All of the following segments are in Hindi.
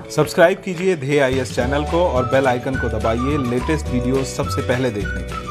सब्सक्राइब कीजिए ध्येय आईएएस चैनल को और बेल आइकन को दबाइए लेटेस्ट वीडियो सबसे पहले देखने के लिए।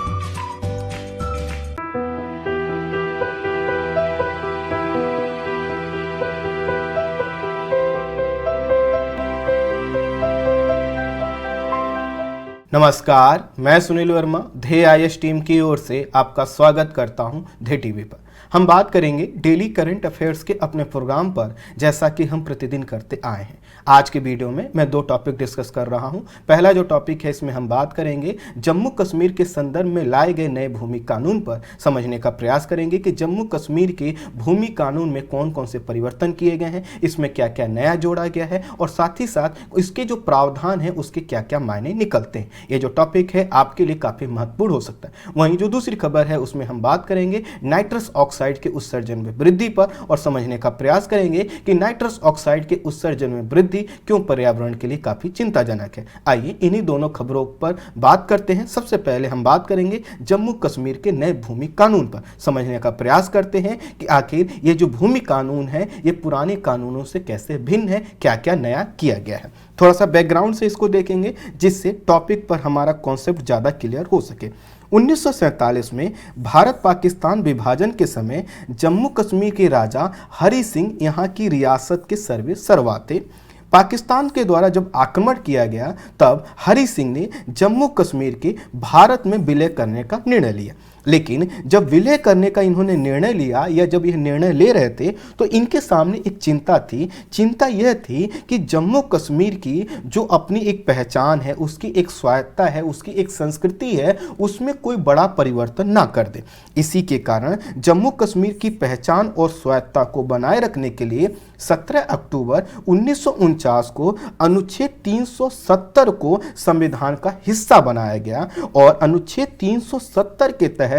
नमस्कार, मैं सुनील वर्मा ध्येय आईएएस टीम की ओर से आपका स्वागत करता हूं ध्येय टीवी पर। हम बात करेंगे डेली करंट अफेयर्स के अपने प्रोग्राम पर, जैसा कि हम प्रतिदिन करते आए हैं। आज के वीडियो में मैं दो टॉपिक डिस्कस कर रहा हूं। पहला जो टॉपिक है, इसमें हम बात करेंगे जम्मू कश्मीर के संदर्भ में लाए गए नए भूमि कानून पर। समझने का प्रयास करेंगे कि जम्मू कश्मीर के भूमि कानून में कौन कौन से परिवर्तन किए गए हैं, इसमें क्या क्या नया जोड़ा गया है और साथ ही साथ इसके जो प्रावधान है उसके क्या क्या मायने निकलते हैं। ये जो टॉपिक है आपके लिए काफी महत्वपूर्ण हो सकता है। वहीं जो दूसरी खबर है उसमें हम बात करेंगे नाइट्रस ऑक्साइड के उत्सर्जन में वृद्धि पर और समझने का प्रयास करेंगे कि नाइट्रस ऑक्साइड के उत्सर्जन में वृद्धि क्यों पर्यावरण के लिए काफी चिंताजनक है। आइए इन्हीं दोनों खबरों पर बात करते हैं। सबसे पहले हम बात करेंगे जम्मू कश्मीर के नए भूमि कानून पर। समझने का प्रयास करते हैं कि आखिर ये जो भूमि कानून है ये पुराने कानूनों से कैसे भिन्न है, क्या क्या नया किया गया है। थोड़ा सा बैकग्राउंड से इसको देखेंगे जिससे टॉपिक पर हमारा कॉन्सेप्ट ज़्यादा क्लियर हो सके। 1947 में भारत पाकिस्तान विभाजन के समय जम्मू कश्मीर के राजा हरि सिंह यहाँ की रियासत के सर्वा थे। पाकिस्तान के द्वारा जब आक्रमण किया गया तब हरि सिंह ने जम्मू कश्मीर के भारत में विलय करने का निर्णय लिया। लेकिन जब विलय करने का इन्होंने निर्णय लिया या जब यह निर्णय ले रहे थे तो इनके सामने एक चिंता थी। चिंता यह थी कि जम्मू कश्मीर की जो अपनी एक पहचान है, उसकी एक स्वायत्तता है, उसकी एक संस्कृति है, उसमें कोई बड़ा परिवर्तन ना कर दे। इसी के कारण जम्मू कश्मीर की पहचान और स्वायत्तता को बनाए रखने के लिए 17 अक्टूबर 1949 को अनुच्छेद 370 को संविधान का हिस्सा बनाया गया और अनुच्छेद 370 के तहत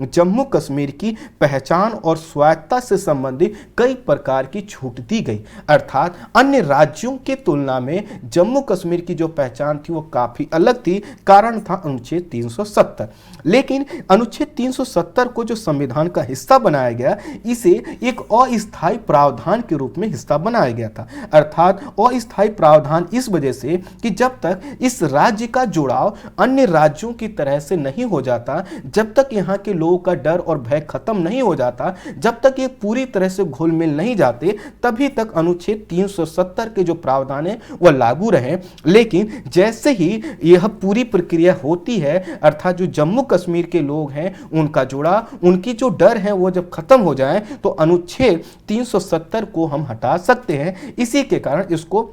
जम्मू कश्मीर की पहचान और स्वायत्तता से संबंधित कई प्रकार की छूट दी गई। अर्थात अन्य राज्यों के तुलना में जम्मू कश्मीर की जो पहचान थी वो काफी अलग थी। कारण था अनुच्छेद 370। लेकिन अनुच्छेद 370 को जो संविधान का हिस्सा बनाया गया, इसे एक अस्थायी प्रावधान के रूप में हिस्सा बनाया गया था। अर्थात अस्थायी प्रावधान इस वजह से कि जब तक इस राज्य का जुड़ाव अन्य राज्यों की तरह से नहीं हो जाता, जब तक यहाँ के लोगों का डर और भय खत्म नहीं हो जाता, जब तक ये पूरी तरह से घुल मिल नहीं जाते, तभी तक अनुच्छेद 370 के जो प्रावधान है वह लागू रहे। लेकिन जैसे ही यह पूरी प्रक्रिया होती है, अर्थात जो जम्मू कश्मीर के लोग हैं उनका जुड़ा, उनकी जो डर है वो जब खत्म हो जाए तो अनुच्छेद 370 को हम हटा सकते हैं। इसी के कारण इसको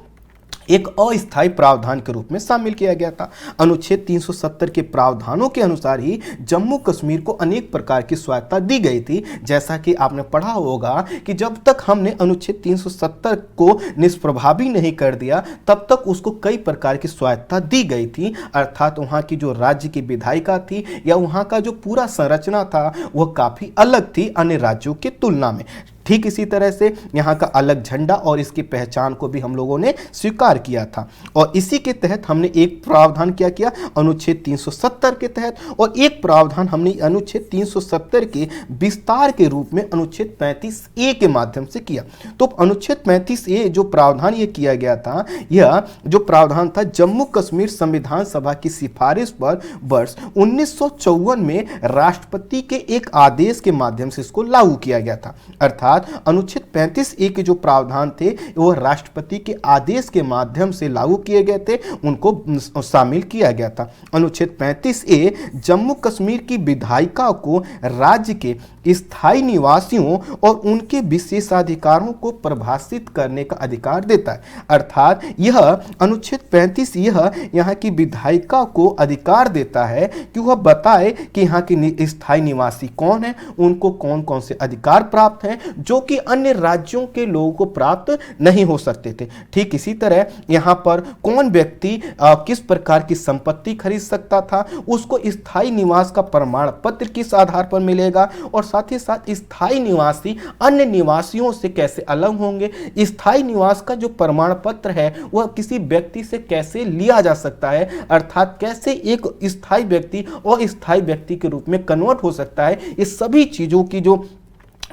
एक अस्थायी प्रावधान के रूप में शामिल किया गया था। अनुच्छेद 370 के प्रावधानों के अनुसार ही जम्मू कश्मीर को अनेक प्रकार की स्वायत्तता दी गई थी। जैसा कि आपने पढ़ा होगा कि जब तक हमने अनुच्छेद 370 को निष्प्रभावी नहीं कर दिया तब तक उसको कई प्रकार की स्वायत्तता दी गई थी। अर्थात वहाँ की जो राज्य की विधायिका थी या वहाँ का जो पूरा संरचना था वह काफी अलग थी अन्य राज्यों की तुलना में। ठीक इसी तरह से यहाँ का अलग झंडा और इसकी पहचान को भी हम लोगों ने स्वीकार किया था। और इसी के तहत हमने एक प्रावधान क्या किया अनुच्छेद 370 के तहत, और एक प्रावधान हमने अनुच्छेद 370 के विस्तार के रूप में अनुच्छेद 35A के माध्यम से किया। तो अनुच्छेद 35A जो प्रावधान ये किया गया था, यह जो प्रावधान था जम्मू कश्मीर संविधान सभा की सिफारिश पर वर्ष 1954 में राष्ट्रपति के एक आदेश के माध्यम से इसको लागू किया गया था। अर्थात अनुच्छेद 35A के जो प्रावधान थे वो राष्ट्रपति के आदेश के माध्यम से लागू किए गए थे, उनको शामिल किया गया था। अनुच्छेद 35A जम्मू कश्मीर की विधायिका को राज्य के स्थायी निवासियों और उनके विशेषाधिकारों को परिभाषित करने का अधिकार देता है। अर्थात यह अनुच्छेद 35 यह यहाँ की विधायिका को अधिकार देता है कि वह बताए कि यहाँ के स्थायी निवासी कौन है, उनको कौन कौन से अधिकार प्राप्त हैं जो कि अन्य राज्यों के लोगों को प्राप्त नहीं हो सकते थे। ठीक इसी तरह यहाँ पर कौन व्यक्ति किस प्रकार की संपत्ति खरीद सकता था, उसको स्थायी निवास का प्रमाण पत्र किस आधार पर मिलेगा, और साथ ही साथ स्थायी निवासी अन्य निवासियों से कैसे अलग होंगे, स्थायी निवास का जो प्रमाण पत्र है वह किसी व्यक्ति से कैसे लिया जा सकता है, अर्थात कैसे एक स्थायी व्यक्ति और स्थायी व्यक्ति के रूप में कन्वर्ट हो सकता है। ये सभी चीजों की जो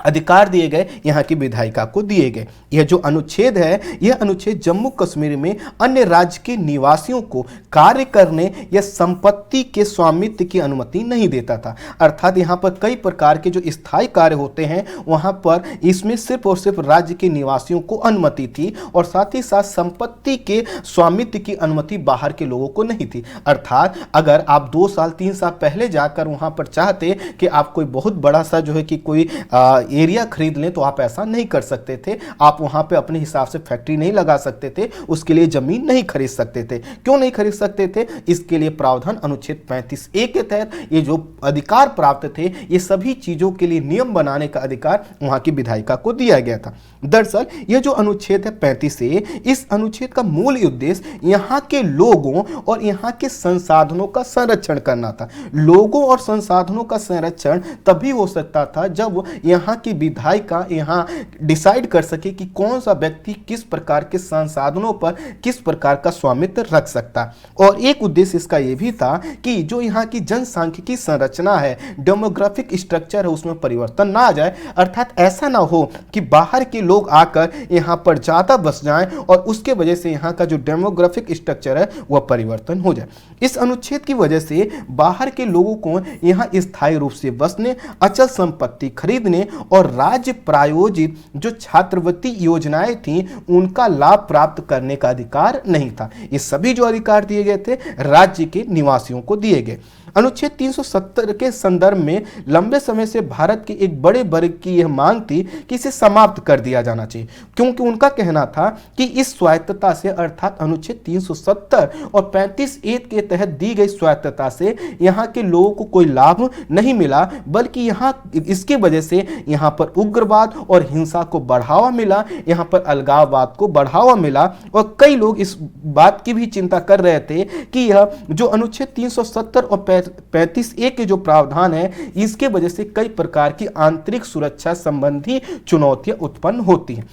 अधिकार दिए गए, यहाँ की विधायिका को दिए गए। यह जो अनुच्छेद है, यह अनुच्छेद जम्मू कश्मीर में अन्य राज्य के निवासियों को कार्य करने या संपत्ति के स्वामित्व की अनुमति नहीं देता था। अर्थात यहाँ पर कई प्रकार के जो स्थायी कार्य होते हैं वहाँ पर इसमें सिर्फ और सिर्फ राज्य के निवासियों को अनुमति थी, और साथ ही साथ संपत्ति के स्वामित्व की अनुमति बाहर के लोगों को नहीं थी। अर्थात अगर आप 2 साल 3 साल पहले जाकर वहाँ पर चाहते कि आप कोई बहुत बड़ा सा जो है कि कोई एरिया खरीद लें तो आप ऐसा नहीं कर सकते थे। आप वहां पे अपने हिसाब से फैक्ट्री नहीं लगा सकते थे, उसके लिए जमीन नहीं खरीद सकते थे। क्यों नहीं खरीद सकते थे? इसके लिए प्रावधान अनुच्छेद 35A के तहत ये जो अधिकार प्राप्त थे, ये सभी चीजों के लिए नियम बनाने का अधिकार वहां की विधायिका को दिया गया था। दरअसल यह जो अनुच्छेद है 35A, इस अनुच्छेद का मूल उद्देश्य यहाँ के लोगों और यहाँ के संसाधनों का संरक्षण करना था। लोगों और संसाधनों का संरक्षण तभी हो सकता था जब यहाँ की विधायिका यहाँ डिसाइड कर सके कि कौन सा व्यक्ति किस प्रकार के संसाधनों पर किस प्रकार का स्वामित्व रख सकता। और एक उद्देश्य इसका यह भी था कि जो यहाँ की जनसांख्यिकी संरचना है, डेमोग्राफिक स्ट्रक्चर है, उसमें परिवर्तन ना आ जाए। अर्थात ऐसा ना हो कि बाहर के लोग आकर यहाँ पर ज्यादा बस जाएं और उसके वजह से यहाँ का जो डेमोग्राफिक स्ट्रक्चर है वह परिवर्तन हो जाए। इस अनुच्छेद की वजह से बाहर के लोगों को यहाँ स्थायी रूप से बसने, अचल संपत्ति खरीदने और राज्य प्रायोजित जो छात्रवृत्ति योजनाएं थी उनका लाभ प्राप्त करने का अधिकार नहीं था। ये सभी जो अधिकार दिए गए थे राज्य के निवासियों को दिए गए। अनुच्छेद 370 के संदर्भ में लंबे समय से भारत के एक बड़े वर्ग की यह मांग थी कि इसे समाप्त कर दिया जाना चाहिए, क्योंकि उनका कहना था कि इस स्वायत्तता से, अर्थात अनुच्छेद 370 और 35A के तहत दी गई स्वायत्तता से यहाँ के लोगों को कोई लाभ नहीं मिला, बल्कि यहाँ इसके वजह से यहाँ पर उग्रवाद और हिंसा को बढ़ावा मिला, यहाँ पर अलगाववाद को बढ़ावा मिला। और कई लोग इस बात की भी चिंता कर रहे थे कि यह जो अनुच्छेद 370 और 35A के जो प्रावधान है, इसके वजह से कई प्रकार की आंतरिक सुरक्षा संबंधी चुनौतियां उत्पन्न होती हैं।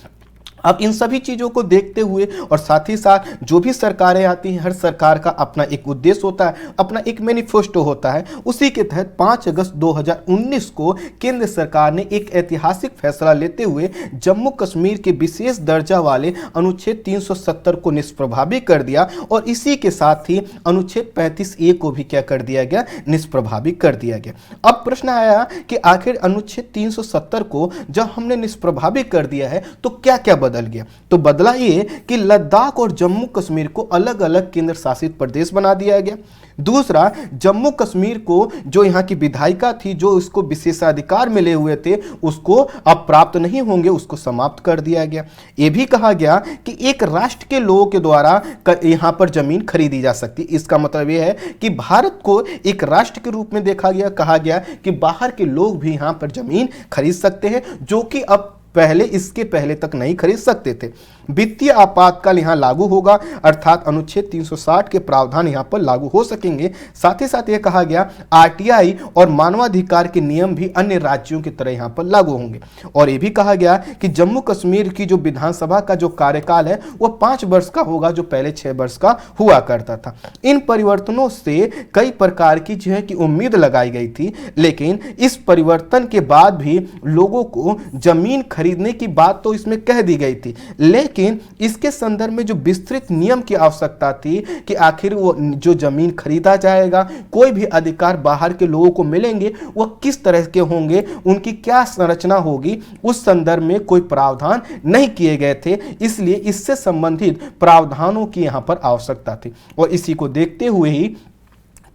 अब इन सभी चीज़ों को देखते हुए और साथ ही साथ जो भी सरकारें आती हैं, हर सरकार का अपना एक उद्देश्य होता है, अपना एक मैनिफेस्टो होता है। उसी के तहत 5 अगस्त 2019 को केंद्र सरकार ने एक ऐतिहासिक फैसला लेते हुए जम्मू कश्मीर के विशेष दर्जा वाले अनुच्छेद 370 को निष्प्रभावी कर दिया, और इसी के साथ ही अनुच्छेद 35A को भी क्या कर दिया गया? निष्प्रभावी कर दिया गया। अब प्रश्न आया कि आखिर अनुच्छेद 370 को जब हमने निष्प्रभावी कर दिया है तो क्या क्या बदल गया? तो बदला ये कि लद्दाख और जम्मू कश्मीर को अलग अलग केंद्र शासित प्रदेश बना दिया गया। दूसरा, जम्मू कश्मीर को जो यहाँ की विधायिका थी, जो उसको विशेषाधिकार मिले हुए थे, उसको अब प्राप्त नहीं होंगे, उसको समाप्त कर दिया गया। यह भी कहा गया कि एक राष्ट्र के लोगों के द्वारा यहाँ पर जमीन खरीदी जा सकती। इसका मतलब यह है कि भारत को एक राष्ट्र के रूप में देखा गया, कहा गया कि बाहर के लोग भी यहाँ पर जमीन खरीद सकते हैं, जो कि अब इसके पहले तक नहीं खरीद सकते थे। वित्तीय आपातकाल यहां लागू होगा, अर्थात अनुच्छेद 360 के प्रावधान यहां पर लागू हो सकेंगे। साथ ही साथ यह कहा गया आरटीआई और मानवाधिकार के नियम भी अन्य राज्यों की तरह यहां पर लागू होंगे। और यह भी कहा गया कि जम्मू कश्मीर की जो विधानसभा का जो कार्यकाल है वह 5 वर्ष का होगा, जो पहले 6 वर्ष का हुआ करता था। इन परिवर्तनों से कई प्रकार की जो है कि उम्मीद लगाई गई थी, लेकिन इस परिवर्तन के बाद भी लोगों को जमीन खरीदने की बात तो इसमें कह दी गई थी, लेकिन इसके संदर्भ में जो विस्तृत नियम की आवश्यकता थी कि आखिर वो जो जमीन खरीदा जाएगा, कोई भी अधिकार बाहर के लोगों को मिलेंगे, वह किस तरह के होंगे, उनकी क्या संरचना होगी, उस संदर्भ में कोई प्रावधान नहीं किए गए थे। इसलिए इससे संबंधित प्रावधानों की यहां पर आवश्यकता थी। और इसी को देखते हुए ही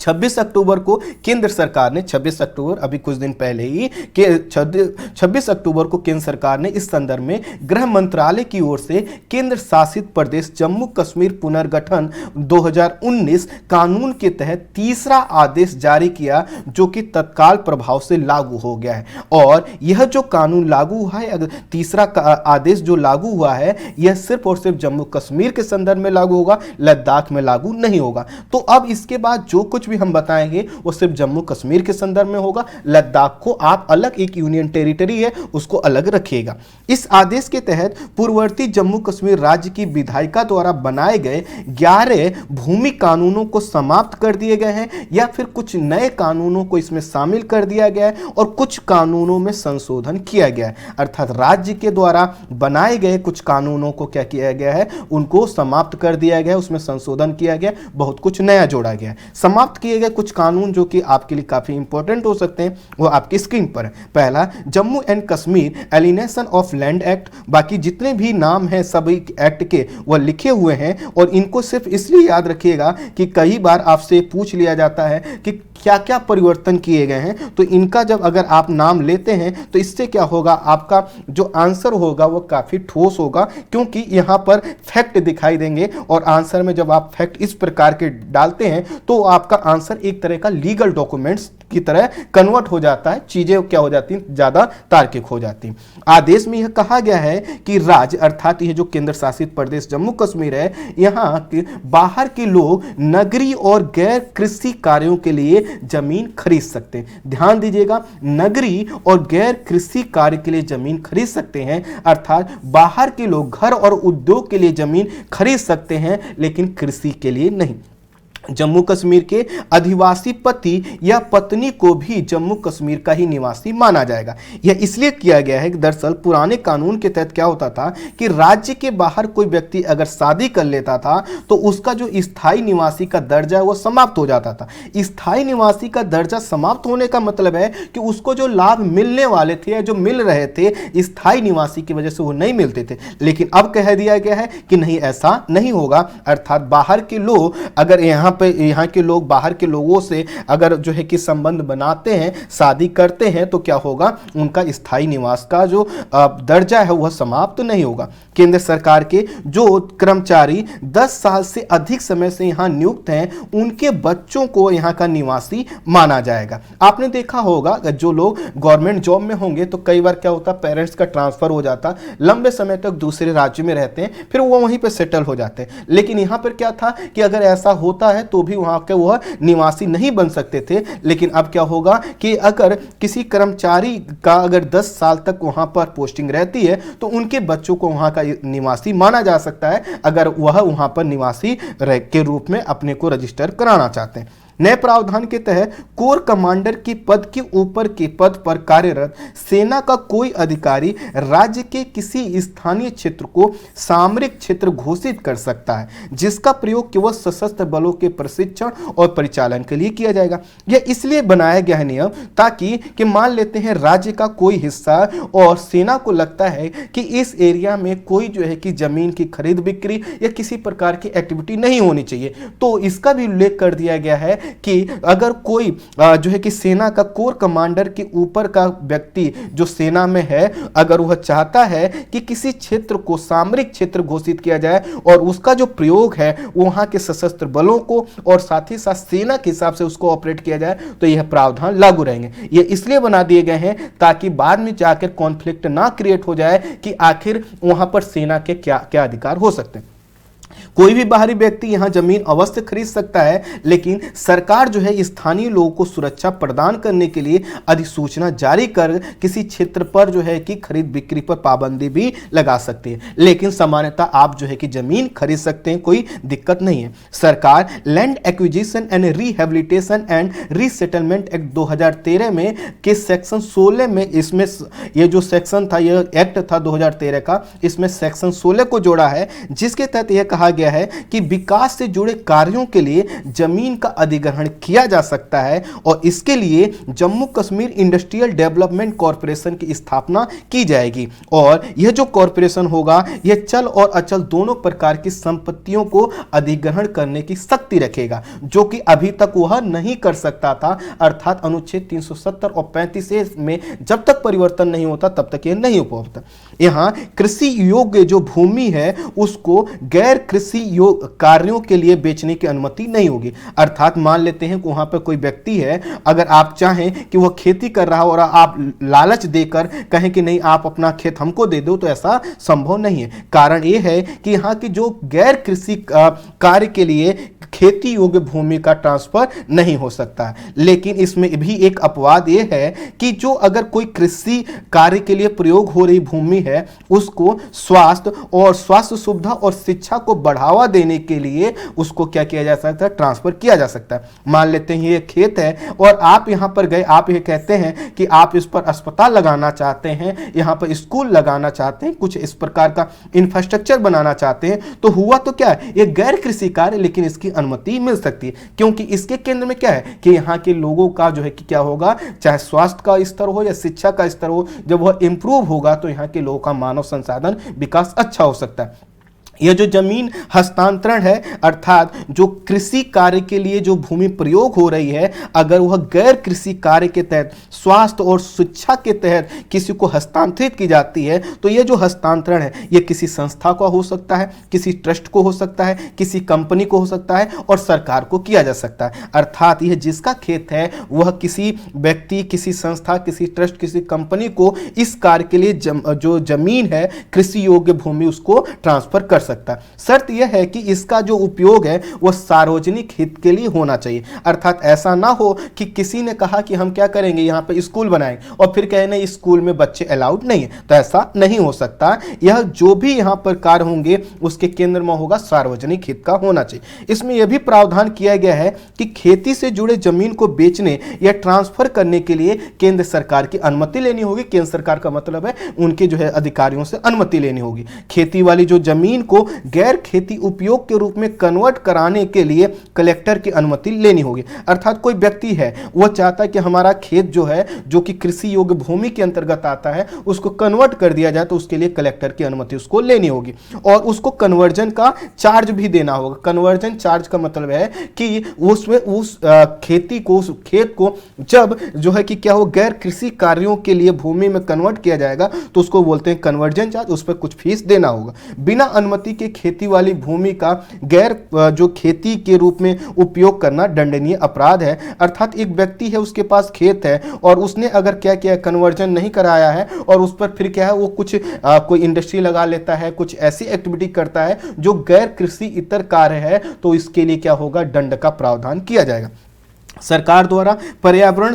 26 अक्टूबर को केंद्र सरकार ने 26 अक्टूबर अभी कुछ दिन पहले ही 26 अक्टूबर को केंद्र सरकार ने इस संदर्भ में गृह मंत्रालय की ओर से केंद्र शासित प्रदेश जम्मू कश्मीर पुनर्गठन 2019 कानून के तहत तीसरा आदेश जारी किया, जो कि तत्काल प्रभाव से लागू हो गया है। और यह जो कानून लागू हुआ है, तीसरा आदेश जो लागू हुआ है, यह सिर्फ और सिर्फ जम्मू कश्मीर के संदर्भ में लागू होगा, लद्दाख में लागू नहीं होगा। तो अब इसके बाद जो कुछ भी हम बताएंगे वो सिर्फ जम्मू कश्मीर के संदर्भ में होगा। लद्दाख को आप अलग, एक यूनियन टेरिटरी है, उसको अलग रखिएगा। इस आदेश के तहत पूर्ववर्ती जम्मू कश्मीर राज्य की विधायिका द्वारा बनाए गए 11 भूमि कानूनों को समाप्त कर दिए गए हैं या फिर कुछ नए कानूनों को इसमें शामिल कर दिया गया है और कुछ कानूनों में संशोधन किया गया है। अर्थात राज्य के द्वारा बनाए गए कुछ कानूनों को क्या किया गया है, उनको समाप्त कर दिया गया, उसमें संशोधन किया गया, बहुत कुछ नया जोड़ा गया। समाप्त किए गए कुछ कानून जो कि आपके लिए काफी इंपॉर्टेंट हो सकते हैं वो आपकी स्क्रीन पर है। पहला, Jammu and Kashmir alienation of land act. बाकी जितने भी नाम हैं सभी एक्ट के वह लिखे हुए हैं और इनको सिर्फ इसलिए याद रखिएगा कि कई बार आपसे पूछ लिया जाता है कि क्या क्या परिवर्तन किए गए हैं, तो इनका जब अगर आप नाम लेते हैं तो इससे क्या होगा, आपका जो आंसर होगा वो काफी ठोस होगा, क्योंकि यहां पर फैक्ट दिखाई देंगे और आंसर में जब आप फैक्ट इस प्रकार के डालते हैं तो आपका आंसर एक तरह का लीगल डॉक्यूमेंट्स की तरह कन्वर्ट हो जाता है, चीजें क्या हो जाती हैं, ज्यादा तार्किक हो जाती हैं। आदेश में यह कहा गया है कि राज्य अर्थात यह जो केंद्र शासित प्रदेश जम्मू कश्मीर है, यहाँ के बाहर के लोग नगरीय और गैर कृषि कार्यों के लिए जमीन खरीद सकते हैं। ध्यान दीजिएगा, नगरीय और गैर कृषि कार्य के लिए जमीन खरीद सकते हैं, अर्थात बाहर के लोग घर और उद्योग के लिए जमीन खरीद सकते हैं लेकिन कृषि के लिए नहीं। जम्मू कश्मीर के अधिवासी पति या पत्नी को भी जम्मू कश्मीर का ही निवासी माना जाएगा। यह इसलिए किया गया है कि दरअसल पुराने कानून के तहत क्या होता था कि राज्य के बाहर कोई व्यक्ति अगर शादी कर लेता था तो उसका जो स्थायी निवासी का दर्जा है वो समाप्त हो जाता था। स्थायी निवासी का दर्जा समाप्त होने का मतलब है कि उसको जो लाभ मिलने वाले थे या जो मिल रहे थे स्थायी निवासी की वजह से वो नहीं मिलते थे। लेकिन अब कह दिया गया है कि नहीं, ऐसा नहीं होगा। अर्थात बाहर के लोग अगर यहाँ के लोग बाहर के लोगों से अगर जो है कि संबंध बनाते हैं, शादी करते हैं, तो क्या होगा, उनका स्थायी निवास का जो दर्जा है वह समाप्त नहीं होगा। केंद्र सरकार के जो कर्मचारी 10 साल से अधिक समय से यहाँ नियुक्त हैं उनके बच्चों को यहाँ का निवासी माना जाएगा। आपने देखा होगा जो लोग गवर्नमेंट जॉब में होंगे तो कई बार क्या होता, पेरेंट्स का ट्रांसफर हो जाता, लंबे समय तक दूसरे राज्य में रहते हैं, फिर वो वहीं पे सेटल हो जाते हैं। लेकिन यहाँ पर क्या था कि अगर ऐसा होता है तो भी वहां के वह निवासी नहीं बन सकते थे। लेकिन अब क्या होगा कि अगर किसी कर्मचारी का अगर 10 साल तक वहां पर पोस्टिंग रहती है तो उनके बच्चों को वहां का निवासी माना जा सकता है अगर वह वहां पर निवासी के रूप में अपने को रजिस्टर कराना चाहते हैं। नए प्रावधान के तहत कोर कमांडर की पद के ऊपर के पद पर कार्यरत सेना का कोई अधिकारी राज्य के किसी स्थानीय क्षेत्र को सामरिक क्षेत्र घोषित कर सकता है, जिसका प्रयोग केवल सशस्त्र बलों के प्रशिक्षण और परिचालन के लिए किया जाएगा। यह इसलिए बनाया गया है नियम ताकि कि मान लेते हैं राज्य का कोई हिस्सा और सेना को लगता है कि इस एरिया में कोई जो है कि जमीन की खरीद बिक्री या किसी प्रकार की एक्टिविटी नहीं होनी चाहिए, तो इसका भी उल्लेख कर दिया गया है कि अगर कोई जो है कि सेना का कोर कमांडर के ऊपर का व्यक्ति जो सेना में है अगर वह चाहता है कि किसी क्षेत्र को सामरिक क्षेत्र घोषित किया जाए और उसका जो प्रयोग है वहां के सशस्त्र बलों को और साथ ही साथ सेना के हिसाब से उसको ऑपरेट किया जाए तो यह प्रावधान लागू रहेंगे। ये इसलिए बना दिए गए हैं ताकि बाद में जाकर कॉन्फ्लिक्ट ना क्रिएट हो जाए कि आखिर वहां पर सेना के क्या क्या अधिकार हो सकते हैं। कोई भी बाहरी व्यक्ति यहां जमीन अवश्य खरीद सकता है, लेकिन सरकार जो है स्थानीय लोगों को सुरक्षा प्रदान करने के लिए अधिसूचना जारी कर किसी क्षेत्र पर जो है कि खरीद बिक्री पर पाबंदी भी लगा सकती है। लेकिन सामान्यतः आप जो है कि जमीन खरीद सकते हैं, कोई दिक्कत नहीं है। सरकार land acquisition and rehabilitation and resettlement act 2013 में के सेक्शन 16 में इसमें ये जो सेक्शन था, यह एक्ट था 2013 का, इसमें सेक्शन 16 को जोड़ा है, जिसके तहत यह कहा गया है कि विकास से जुड़े कार्यों के लिए जमीन का अधिग्रहण किया जा सकता है और इसके लिए Jammu Kashmir industrial development corporation की स्थापना की जाएगी। और यह जो कॉरपोरेशन होगा यह चल और अचल दोनों प्रकार की संपत्तियों को अधिग्रहण करने की शक्ति रखेगा, जो कि अभी तक वह नहीं कर सकता था। अर्थात अनुच्छेद 370 और 35 में जब तक परिवर्तन नहीं होता तब तक यह नहीं हो पाता। यहां कृषि योग्य जो भूमि है उसको गैर कृषि कार्यों के लिए बेचने की अनुमति नहीं होगी। अर्थात मान लेते हैं कि वहां पर कोई व्यक्ति है, अगर आप चाहें कि वह खेती कर रहा हो और आप लालच देकर कहें कि नहीं आप अपना खेत हमको दे दो, तो ऐसा संभव नहीं है। कारण यह है कि यहाँ की जो गैर कृषि कार्य के लिए खेती योग्य भूमि का ट्रांसफर नहीं हो सकता है। लेकिन इसमें भी एक अपवाद ये है कि जो अगर कोई कृषि कार्य के लिए प्रयोग हो रही भूमि है उसको स्वास्थ्य सुविधा और शिक्षा को बढ़ावा देने के लिए उसको क्या किया जा सकता है, ट्रांसफर किया जा सकता है। मान लेते हैं ये खेत है और आप यहां पर गए, आप ये कहते हैं कि आप इस पर अस्पताल लगाना चाहते हैं, यहां पर स्कूल लगाना चाहते हैं, कुछ इस प्रकार का इंफ्रास्ट्रक्चर बनाना चाहते हैं, तो हुआ तो क्या है, ये गैर कृषि कार्य, लेकिन इसकी अनुमति मिल सकती है क्योंकि इसके केंद्र में क्या है कि यहाँ के लोगों का जो है कि क्या होगा, चाहे स्वास्थ्य का स्तर हो या शिक्षा का स्तर हो, जब वह इंप्रूव होगा तो यहाँ के लोगों का मानव संसाधन विकास अच्छा हो सकता है। यह जो जमीन हस्तांतरण है, अर्थात जो कृषि कार्य के लिए जो भूमि प्रयोग हो रही है, अगर वह गैर कृषि कार्य के तहत स्वास्थ्य और शिक्षा के तहत किसी को हस्तांतरित की जाती है, तो यह जो हस्तांतरण है यह किसी संस्था को हो सकता है, किसी ट्रस्ट को हो सकता है, किसी कंपनी को हो सकता है और सरकार को किया जा सकता है। अर्थात यह जिसका खेत है वह किसी व्यक्ति, किसी संस्था, किसी ट्रस्ट, किसी कंपनी को इस कार्य के लिए जो जमीन है, कृषि योग्य भूमि, उसको ट्रांसफर कर सकता है। शर्त यह है कि इसका जो उपयोग है वह सार्वजनिक हित के लिए होना चाहिए। अर्थात ऐसा ना हो कि किसी ने कहा कि हम क्या करेंगे, यहाँ पे स्कूल बनाएंगे और फिर कहे नहीं स्कूल में बच्चे अलाउड नहीं है, तो ऐसा नहीं हो सकता। यह जो भी यहाँ पर कार्य होंगे उसके केंद्र में होगा सार्वजनिक हित का होना चाहिए। इसमें यह भी प्रावधान किया गया है कि खेती से जुड़े जमीन को बेचने या ट्रांसफर करने के लिए केंद्र सरकार की अनुमति लेनी होगी। केंद्र सरकार का मतलब है उनके जो है अधिकारियों से अनुमति लेनी होगी। खेती वाली जो जमीन को गैर खेती उपयोग के रूप में कन्वर्ट कराने के लिए कलेक्टर की अनुमति लेनी होगी। अर्थात कोई व्यक्ति है वह चाहता है कि हमारा खेत जो है, जो कि कृषि योग्य भूमि के अंतर्गत आता है, उसको कन्वर्ट कर दिया जाए, तो उसके लिए कलेक्टर की अनुमति उसको लेनी होगी और उसको कन्वर्जन का चार्ज भी देना होगा। कन्वर्जन चार्ज का मतलब है कि उसमें उस खेती को, उस खेत को जब जो है कि क्या हो गैर कृषि कार्यों के लिए भूमि में कन्वर्ट किया जाएगा तो उसको बोलते हैं कन्वर्जन चार्ज, उस पर कुछ फीस देना होगा। बिना अनुमति के खेती वाली भूमि का गैर जो खेती के रूप में उपयोग करना दंडनीय अपराध है। अर्थात एक व्यक्ति है, उसके पास खेत है और उसने अगर क्या किया, कन्वर्जन नहीं कराया है और उस पर फिर क्या है वो कुछ कोई इंडस्ट्री लगा लेता है, कुछ ऐसी एक्टिविटी करता है जो गैर कृषि इतर कार्य है, तो इसके लिए क्या होगा, दंड का प्रावधान किया जाएगा। सरकार द्वारा पर्यावरण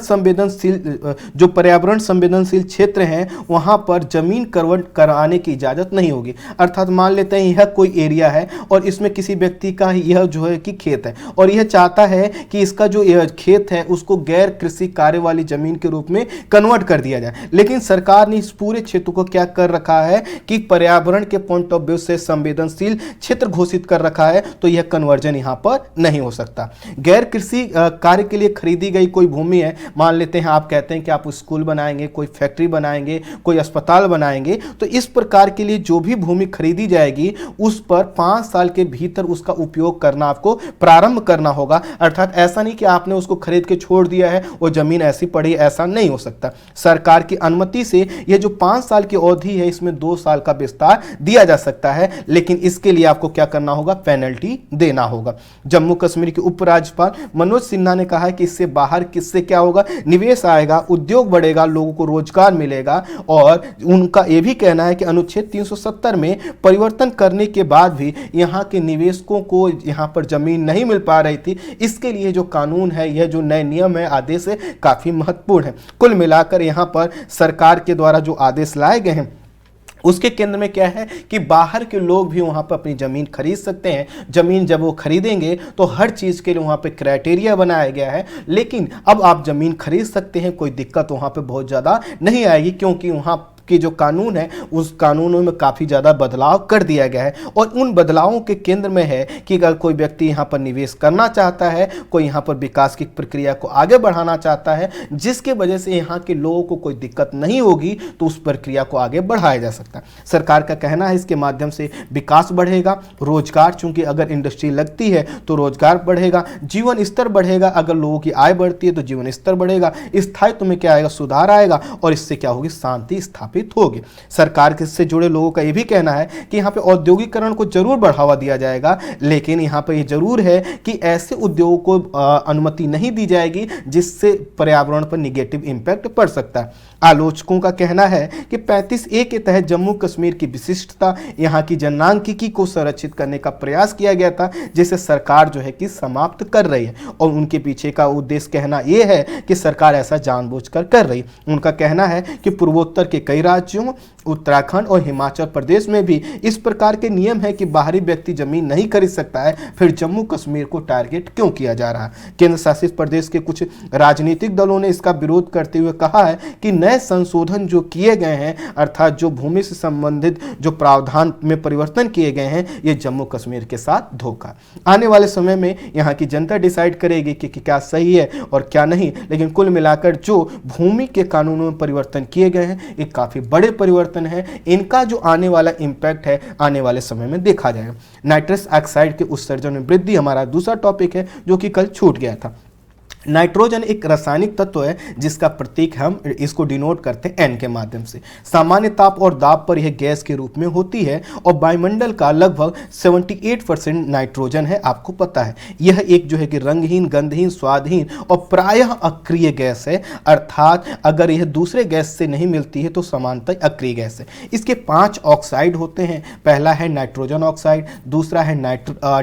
संवेदनशील क्षेत्र हैं वहां पर जमीन कन्वर्ट कराने की इजाजत नहीं होगी। अर्थात मान लेते हैं यह कोई एरिया है और इसमें किसी व्यक्ति का यह जो है कि खेत है और यह चाहता है कि इसका जो यह खेत है उसको गैर कृषि कार्य वाली जमीन के रूप में कन्वर्ट कर दिया जाए, लेकिन सरकार ने इस पूरे क्षेत्र को क्या कर रखा है कि पर्यावरण के पॉइंट ऑफ व्यू से संवेदनशील क्षेत्र घोषित कर रखा है, तो यह कन्वर्जन यहां पर नहीं हो सकता। गैर कृषि कार्य के लिए खरीदी गई कोई भूमि है, मान लेते हैं आप कहते हैं कि आप स्कूल बनाएंगे, कोई फैक्ट्री बनाएंगे, कोई अस्पताल बनाएंगे, तो इस प्रकार के लिए जो भी भूमि खरीदी जाएगी उस पर 5 साल के भीतर उसका उपयोग करना आपको प्रारंभ करना होगा। अर्थात ऐसा नहीं कि आपने उसको खरीद के छोड़ दिया है, वो जमीन ऐसी पड़ी, ऐसा नहीं हो सकता। सरकार की अनुमति से यह जो 5 साल की अवधि है इसमें 2 साल का विस्तार दिया जा सकता है, लेकिन इसके लिए आपको क्या करना होगा, पेनल्टी देना होगा। जम्मू कश्मीर के उपराज्यपाल मनोज सिन्हा ने कहा है कि इससे बाहर किससे क्या होगा, निवेश आएगा, उद्योग बढ़ेगा, लोगों को रोजगार मिलेगा। और उनका यह भी कहना है कि अनुच्छेद 370 में परिवर्तन करने के बाद भी यहां के निवेशकों को यहां पर जमीन नहीं मिल पा रही थी। इसके लिए जो कानून है, यह जो नए नियम है, आदेश है, काफी महत्वपूर्ण है। कुल मिलाकर यहां पर सरकार के द्वारा जो आदेश लाए गए हैं उसके केंद्र में क्या है कि बाहर के लोग भी वहां पर अपनी जमीन खरीद सकते हैं। जमीन जब वो खरीदेंगे तो हर चीज के लिए वहां पे क्राइटेरिया बनाया गया है, लेकिन अब आप जमीन खरीद सकते हैं, कोई दिक्कत वहां पे बहुत ज्यादा नहीं आएगी, क्योंकि वहां कि जो कानून है उस कानूनों में काफ़ी ज़्यादा बदलाव कर दिया गया है। और उन बदलावों के केंद्र में है कि अगर कोई व्यक्ति यहाँ पर निवेश करना चाहता है, कोई यहाँ पर विकास की प्रक्रिया को आगे बढ़ाना चाहता है, जिसके वजह से यहाँ के लोगों को कोई दिक्कत नहीं होगी, तो उस प्रक्रिया को आगे बढ़ाया जा सकता है। सरकार का कहना है इसके माध्यम से विकास बढ़ेगा, रोजगार, चूंकि अगर इंडस्ट्री लगती है तो रोजगार बढ़ेगा, जीवन स्तर बढ़ेगा, अगर लोगों की आय बढ़ती है तो जीवन स्तर बढ़ेगा, स्थायित्व में क्या आएगा, सुधार आएगा और इससे क्या होगी, शांति स्थापित स्थापित होगी। सरकार से जुड़े लोगों का यह भी कहना है कि यहाँ पे औद्योगिकरण को जरूर बढ़ावा दिया जाएगा, लेकिन यहाँ पे ये जरूर है कि ऐसे उद्योगों को अनुमति नहीं दी जाएगी जिससे पर्यावरण पर निगेटिव इंपैक्ट पड़ सकता है। आलोचकों का कहना है कि 35A के तहत जम्मू कश्मीर की विशिष्टता, यहाँ की जनांकिकी को संरक्षित करने का प्रयास किया गया था, जिसे सरकार जो है कि समाप्त कर रही है। और उनके पीछे का उद्देश्य कहना यह है कि सरकार ऐसा जानबूझकर कर रही है। उनका कहना है कि पूर्वोत्तर के कई राज्यों, उत्तराखंड और हिमाचल प्रदेश में भी इस प्रकार के नियम है कि बाहरी व्यक्ति जमीन नहीं खरीद सकता है, फिर जम्मू कश्मीर को टारगेट क्यों किया जा रहा है। केंद्र शासित प्रदेश के कुछ राजनीतिक दलों ने इसका विरोध करते हुए कहा है कि नए संशोधन जो किए गए हैं, अर्थात जो भूमि से संबंधित जो प्रावधान में परिवर्तन किए गए हैं, ये जम्मू कश्मीर के साथ धोखा। आने वाले समय में यहाँ की जनता डिसाइड करेगी कि क्या सही है और क्या नहीं, लेकिन कुल मिलाकर जो भूमि के कानूनों में परिवर्तन किए गए हैं, ये काफी बड़े परिवर्तन है। इनका जो आने वाला इंपैक्ट है आने वाले समय में देखा जाएगा। नाइट्रस ऑक्साइड के उत्सर्जन में वृद्धि हमारा दूसरा टॉपिक है जो कि कल छूट गया था। नाइट्रोजन एक रासायनिक तत्व है जिसका प्रतीक हम इसको डिनोट करते हैं N के माध्यम से। सामान्य ताप और दाब पर यह गैस के रूप में होती है और वायुमंडल का लगभग 78% नाइट्रोजन है, आपको पता है। यह एक जो है कि रंगहीन, गंधहीन, स्वादहीन और प्रायः अक्रिय गैस है, अर्थात अगर यह दूसरे गैस से नहीं मिलती है तो समानतः अक्रिय गैस है। इसके 5 ऑक्साइड होते हैं। पहला है नाइट्रोजन ऑक्साइड, दूसरा है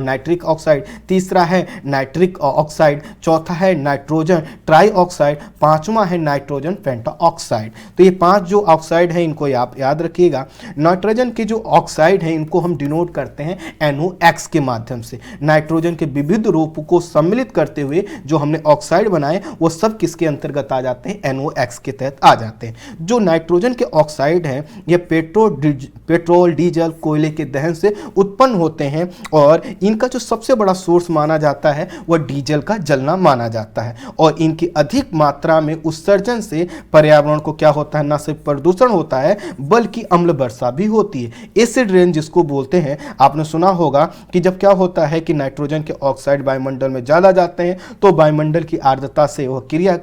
नाइट्रिक ऑक्साइड, तीसरा है नाइट्रिक ऑक्साइड, चौथा है नाइट्रोजन ट्राइऑक्साइड, पांचवा है नाइट्रोजन पेंटाऑक्साइड। तो ये 5 जो ऑक्साइड है इनको आप याद रखिएगा। नाइट्रोजन के जो ऑक्साइड है इनको हम डिनोट करते हैं NOx के माध्यम से। नाइट्रोजन के विविध रूपों को सम्मिलित करते हुए जो हमने ऑक्साइड बनाए वो सब किसके अंतर्गत आ जाते हैं, NOx के तहत आ जाते हैं। जो नाइट्रोजन के ऑक्साइड हैं ये पेट्रोल, डीजल, कोयले के दहन से उत्पन्न होते हैं और इनका जो सबसे बड़ा सोर्स माना जाता है वह डीजल का जलना माना जाता है। और इनकी अधिक मात्रा में उत्सर्जन से पर्यावरण को क्या होता है, न सिर्फ प्रदूषण होता है बल्कि अम्ल वर्षा भी होती है। एसिड रेन जिसको बोलते हैं, आपने सुना होगा कि जब क्या होता है कि नाइट्रोजन के ऑक्साइड वायुमंडल में ज्यादा जाते हैं तो वायुमंडल की आर्द्रता से वह क्रिया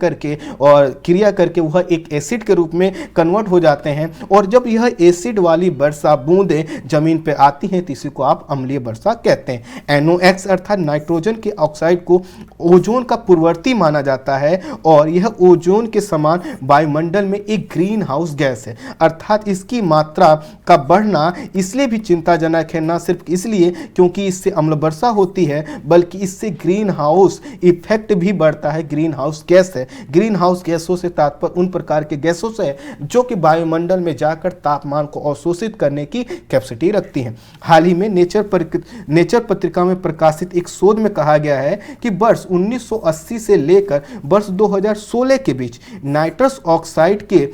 करके वह एक एसिड के रूप में कन्वर्ट हो जाते हैं और जब यह एसिड वाली वर्षा बूंदें जमीन पर आती हैं तो इसी को आप अम्लीय वर्षा कहते हैं। NOx अर्थात नाइट्रोजन के ऑक्साइड को ओजोन का पूर्ववर्ती माना जाता है और यह ओजोन के समान वायुमंडल में एक ग्रीन हाउस गैस है, अर्थात इसकी मात्रा का बढ़ना इसलिए भी चिंताजनक है, न सिर्फ इसलिए क्योंकि इससे अम्ल वर्षा होती है बल्कि इससे ग्रीन हाउस इफेक्ट भी बढ़ता है। ग्रीन हाउस गैस है। ग्रीन हाउस गैसों से तात्पर्य उन प्रकार के गैसों से है जो कि वायुमंडल में जाकर तापमान को अवशोषित करने की कैपेसिटी रखती हैं। हाल ही में नेचर पत्रिका में प्रकाशित एक शोध में कहा गया है कि वर्ष 1980 से लेकर वर्ष 2016 के बीच नाइट्रस ऑक्साइड के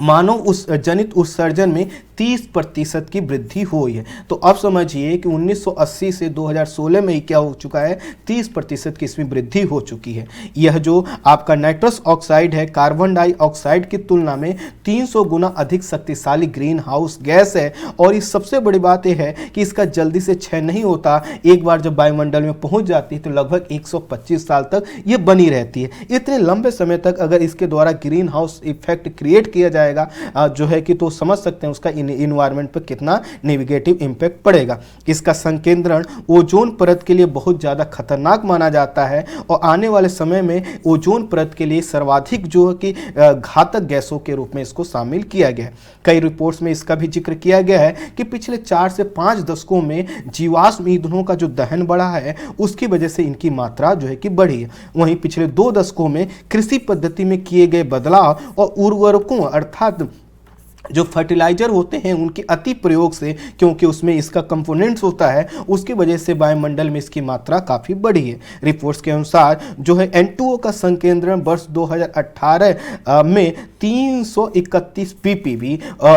मानव जनित उत्सर्जन में 30% की वृद्धि हुई है। तो अब समझिए कि 1980 से 2016 में ही क्या हो चुका है, 30% की इसमें वृद्धि हो चुकी है। यह जो आपका नाइट्रस ऑक्साइड है कार्बन डाइऑक्साइड की तुलना में 300 गुना अधिक शक्तिशाली ग्रीन हाउस गैस है और इस सबसे बड़ी बात यह है कि इसका जल्दी से क्षय नहीं होता। एक बार जब वायुमंडल में पहुंच जाती है तो लगभग 125 साल तक ये बनी रहती है। इतने लंबे समय तक अगर इसके द्वारा ग्रीन हाउस इफेक्ट क्रिएट किया जाएगा जो है कि तो समझ सकते हैं उसका इन्वायरमेंट पर कितना नेगेटिव इंपैक्ट पड़ेगा। इसका संकेंद्रण ओजोन परत के लिए बहुत ज़्यादा खतरनाक माना जाता है और आने वाले समय में ओजोन परत के लिए सर्वाधिक जो है कि घातक गैसों के रूप में इसको शामिल किया गया है। कई रिपोर्ट्स में इसका भी जिक्र किया गया है कि पिछले 4 से 5 दशकों में जीवाश्म ईंधनों का जो दहन बढ़ा है उसकी वजह से इनकी मात्रा जो है कि बढ़ी है। वहीं पिछले 2 दशकों में कृषि पद्धति में किए गए बदलाव और उर्वरकों अर्थात जो फर्टिलाइजर होते हैं उनके अति प्रयोग से, क्योंकि उसमें इसका कंपोनेंट्स होता है, उसकी वजह से वायुमंडल में इसकी मात्रा काफ़ी बढ़ी है। रिपोर्ट्स के अनुसार जो है N2O का संकेंद्रण वर्ष 2018 में 331 ppb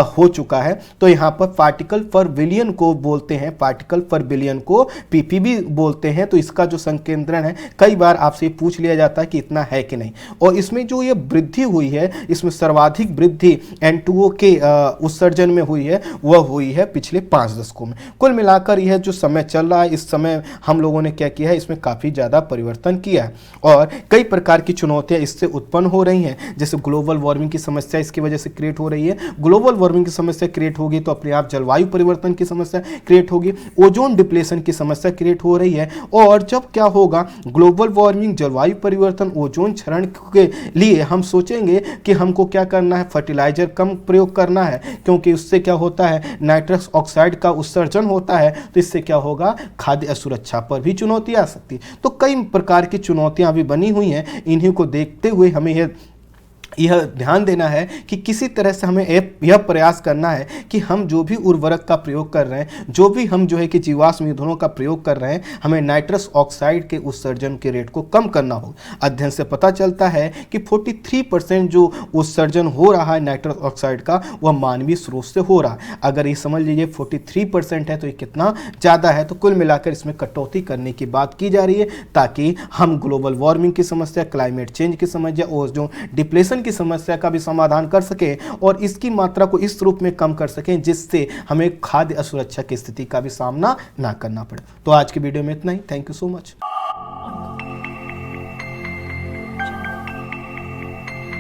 हो चुका है। तो यहाँ पर पार्टिकल पर बिलियन को बोलते हैं, पार्टिकल पर बिलियन को ppb बोलते हैं। तो इसका जो संकेंद्रण है कई बार आपसे पूछ लिया जाता है कि इतना है कि नहीं, और इसमें जो ये वृद्धि हुई है इसमें सर्वाधिक वृद्धि N2O के उत्सर्जन में हुई है वह हुई है पिछले 5 दशकों में। कुल मिलाकर यह जो समय चल रहा है इस समय हम लोगों ने क्या किया है, इसमें काफ़ी ज़्यादा परिवर्तन किया है और कई प्रकार की चुनौतियां इससे उत्पन्न हो रही हैं। जैसे ग्लोबल वार्मिंग की समस्या इसकी वजह से क्रिएट हो रही है, ग्लोबल वार्मिंग की समस्या क्रिएट होगी तो अपने आप जलवायु परिवर्तन की समस्या क्रिएट होगी, ओजोन डिप्लेशन की समस्या क्रिएट हो रही है। और जब क्या होगा, ग्लोबल वार्मिंग, जलवायु परिवर्तन, ओजोन क्षरण के लिए हम सोचेंगे कि हमको क्या करना है, फर्टिलाइजर कम प्रयोग करना है, क्योंकि उससे क्या होता है, नाइट्रस ऑक्साइड का उत्सर्जन होता है, तो इससे क्या होगा, खाद्य असुरक्षा पर भी चुनौती आ सकती है। तो कई प्रकार की चुनौतियां भी बनी हुई हैं, इन्हीं को देखते हुए हमें यह ध्यान देना है कि किसी तरह से हमें यह प्रयास करना है कि हम जो भी उर्वरक का प्रयोग कर रहे हैं, जो भी हम जो है कि जीवाश्म ईंधनों का प्रयोग कर रहे हैं, हमें नाइट्रस ऑक्साइड के उत्सर्जन के रेट को कम करना हो। अध्ययन से पता चलता है कि 43% जो उत्सर्जन हो रहा है नाइट्रस ऑक्साइड का, वह मानवीय स्रोत से हो रहा है। अगर ये समझ लीजिए 43% है तो ये कितना ज़्यादा है, तो कुल मिलाकर इसमें कटौती करने की बात की जा रही है, ताकि हम ग्लोबल वार्मिंग की समस्या, क्लाइमेट चेंज की समस्या, ओजोन डिप्लेशन की समस्या का भी समाधान कर सकें और इसकी मात्रा को इस रूप में कम कर सकें जिससे हमें खाद्य असुरक्षा की स्थिति का भी सामना ना करना पड़े। तो आज की वीडियो में इतना ही। Thank you so much.